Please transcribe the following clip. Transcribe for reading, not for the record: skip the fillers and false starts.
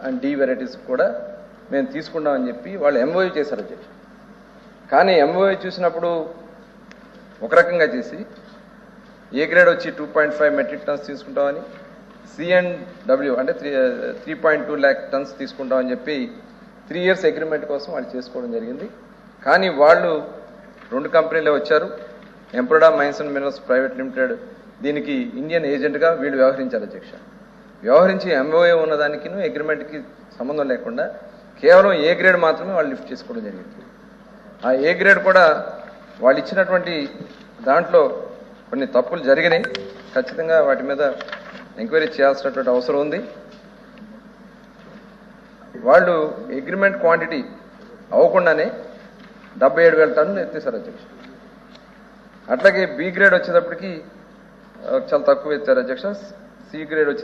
And D varieties కూడా మేము తీసుకుంటామని చెప్పి వాళ్ళు ఎంఓయూ చేశారు అధ్యక్ష. కానీ ఎంఓయూ చూసినప్పుడు ఒక రకంగా చేసి ఏ గ్రేడ్ వచ్చి 2.5 మెట్రిక్ టన్స్ తీసుకుంటామని, సిఎండ్డబ్ల్యూ అంటే 3.2 lakh టన్స్ తీసుకుంటామని చెప్పి 3 years అగ్రిమెంట్ కోసం వాళ్ళు చేసుకోవడం జరిగింది. కానీ వాళ్ళు 2 కంపెనీలే వచ్చారు. ఎంప్రోడా mines and minerals private limited దీనికి ఇండియన్ ఏజెంట్గా వీళ్ళు వ్యవహరించారు అధ్యక్ష. వ్యవహరించి ఎంఓఏ ఉన్నదానికి అగ్రిమెంట్కి సంబంధం లేకుండా కేవలం ఏ గ్రేడ్ మాత్రమే వాళ్ళు లిఫ్ట్ చేసుకోవడం జరిగింది. ఆ ఏ గ్రేడ్ కూడా వాళ్ళు ఇచ్చినటువంటి దాంట్లో కొన్ని తప్పులు జరిగినాయి. ఖచ్చితంగా వాటి మీద ఎంక్వైరీ చేయాల్సినటువంటి అవసరం ఉంది. వాళ్ళు అగ్రిమెంట్ క్వాంటిటీ అవ్వకుండానే 77,000 టన్నులు ఎత్తేసారు అధ్యక్ష. అట్లాగే బి గ్రేడ్ వచ్చేటప్పటికి చాలా తక్కువ ఎత్తారు అధ్యక్ష. సి గ్రేడ్ వచ్చి